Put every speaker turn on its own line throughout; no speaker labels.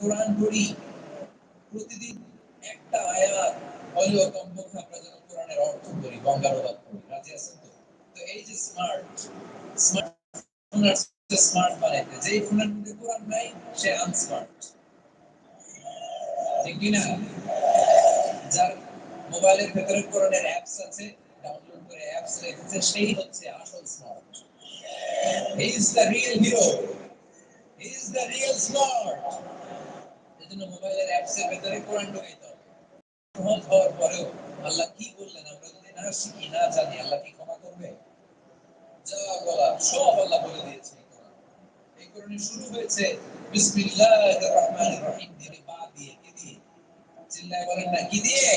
কোরআন পড়ি প্রতিদিন একটা আয়াত হলেও কমপক্ষে আমরা যেন কোরআনের অর্থ করি, বঙ্গানুবাদ করি। রাজি আছেন তো? তো এই যে স্মার্ট স্মার্ট স্মার্ট বানাইতে, যেই ফোনের মধ্যে কোরআন নাই সে আনস্মার্ট, ঠিক কিনা? যার মোবাইলের ভেতরে কোরআনের অ্যাপস আছে, ডাউনলোড করে অ্যাপস রেখেছে, সেই হচ্ছে আসল smart. He is the real hero, he is the real smart. এজন্য মোবাইলের অ্যাপস এর ভেতরে কোরআন ঢুকাইতে হবে। সহজ হওয়ার পরেও আল্লাহ কি বললেন আমরা যদি না শিখি, না জানি, আল্লাহ কি ক্ষমা করবে? যা বলা সব আল্লাহ বলে দিয়েছে। এই কোরআনে শুরু হয়েছে বিসমিল্লাহির রহমানির রহিম দিয়ে, বা দিয়ে, কি দিয়ে? চিল্লায় বলেন না, কি দিয়ে?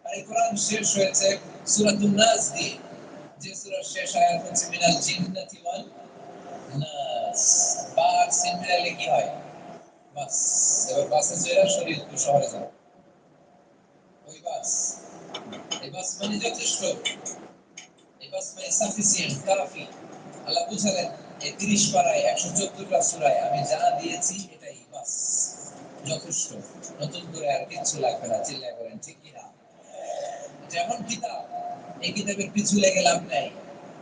আর এই কোরআন শেষ হয়েছে সূরাতুন নাস দিয়ে, যে সূরার শেষ আয়াত হচ্ছে মিনাল জিন্নাতি ওয়াল নাস। বার সিনলে কি হয়? বাস। এবার বাসে চড়ে শরীয়তপুর শহরে যাও। ওই বাস, এই বাস মানে যথেষ্ট, এই বাস মানে সাফিসিয়েন্ট, কাফি। আল্লাহ বুঝালেন এই 30 পারায় 114টা সূরায় আমি যা দিয়েছি এটাই বাস, যথেষ্ট। নতুন করে আর কিছু লাগবে না। চিল্লায় বলেন ঠিক কি না? যেমন কিতাব, এই কিতাবের পিছু লেগে লাভ নাই।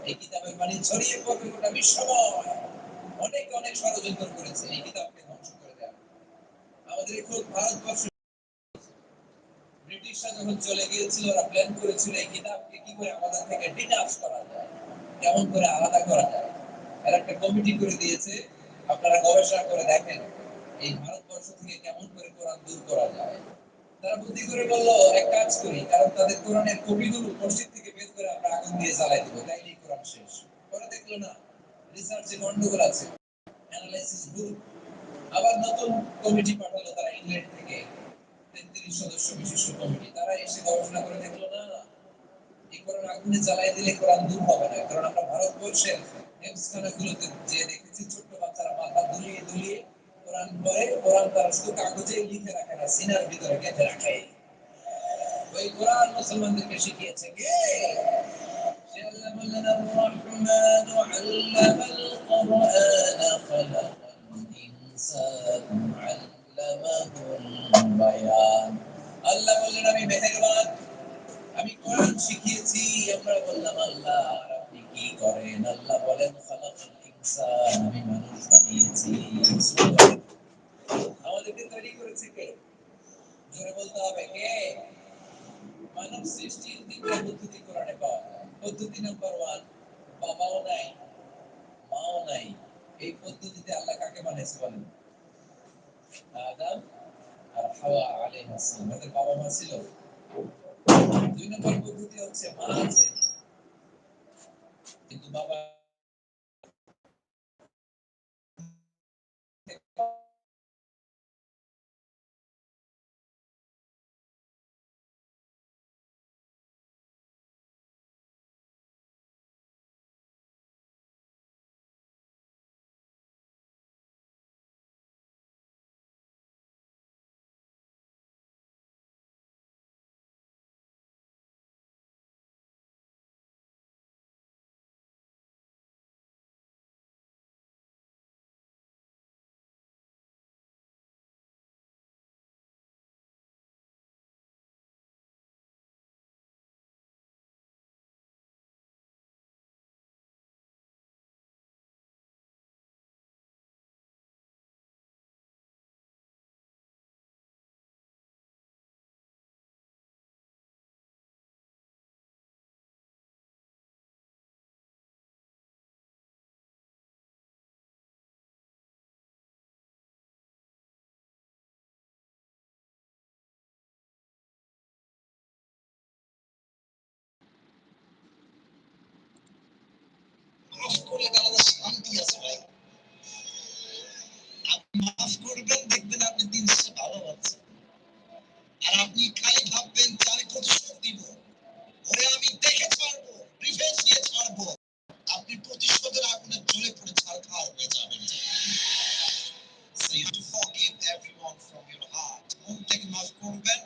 এই কিতাবের বাণী ছড়িয়ে পড়বে গোটা বিশ্বময়। অনেক অনেক ষড়যন্ত্র করেছে এই কিতাবকে ধ্বংস করে দেওয়া। আমাদের এই খুব ভারতবর্ষ, ব্রিটিশরা যখন চলে গিয়েছিল, ওরা প্ল্যান করেছিল এই কিতাবকে কি করে আমাদের থেকে ডিটাচ করা যায়, কেমন করে আলাদা করা যায়। এর একটা কমিটি করে দিয়েছে, আপনারা গবেষণা করে দেখেন এই ভারতবর্ষ থেকে কেমন করে কোরআন দূর করা যায়। তারা বুদ্ধি করে বললো এক কাজ করি, কারণ তাদের কোরআনের কপিগুলো মসজিদ থেকে বের করে আমরা আগুন দিয়ে জ্বালাই দেবো, তাইলেই কোরআন শেষ। পরে দেখলো না, রিসার্চে গন্ডগোল আছে, অ্যানালাইসিস ভুল। আবার নতুন কমিটি পাঠালো তারা ইংল্যান্ড থেকে, 33 সদস্য বিশিষ্ট কমিটি। তারা এসে গবেষণা করে দেখলো না, এই কোরআন আগুনে জ্বালাই দিলে কোরআন দূর হবে না। কারণ আমরা ভারতবর্ষের হেফজখানাগুলোতে যে দেখেছি ছোট্ট বাচ্চারা মাথা দুলিয়ে দুলিয়ে কোরআন পড়ে, কোরআন তারা শুধু কাগজে লিখে রাখে না, সিনার ভিতরে গেঁথে রাখে। ওই কোরআন মুসলমানদেরকে শিখিয়েছে কে? সে আল্লাহ বললেন আর রহমান আল্লামাল কুরআন খালাকাল ইনসান আল্লামাহুল বায়ান। আল্লাহ বললেন আমি মেহেরবান, আমি কোরআন শিখিয়েছি। আমরা বললাম আল্লাহ আপনি কি করেন? আল্লাহ বলেন খালাকাল ইনসান, আমি মানুষ বানিয়েছি। আমাদেরকে তৈরি করেছে কে? জোরে বলতে হবে কে? মানব সৃষ্টির তিনটা পদ্ধতি কোরআনে পাওয়া যায়। পদ্ধতি নাম্বার 1, বাবাও নাই, মাও নাই। এই পদ্ধতিতে আল্লাহ কাকে বানিয়েছে বলেন? আদম আর হাওয়া আলাইহিস সালাম। ওদের বাবা মা ছিল? 2 নম্বর পদ্ধতি হচ্ছে মা আছে কিন্তু বাবা মাফ করে দেওয়ার শান্তি আছে ভাই। আপনি মাফ করবেন, দেখবেন আপনি দিন শেষে ভালো আছেন। আর আপনি খালি ভাববেন যে আমি প্রতিশোধ দিব, ওরে আমি দেখে ছাড়বো, রিভেঞ্জ নিয়ে ছাড়বো। আপনি প্রতিশোধের আগুনে জ্বলে পড়ে ছারখার হয়ে যাবেন। So you have to forgive everyone from your heart. মন থেকে মাফ করবেন,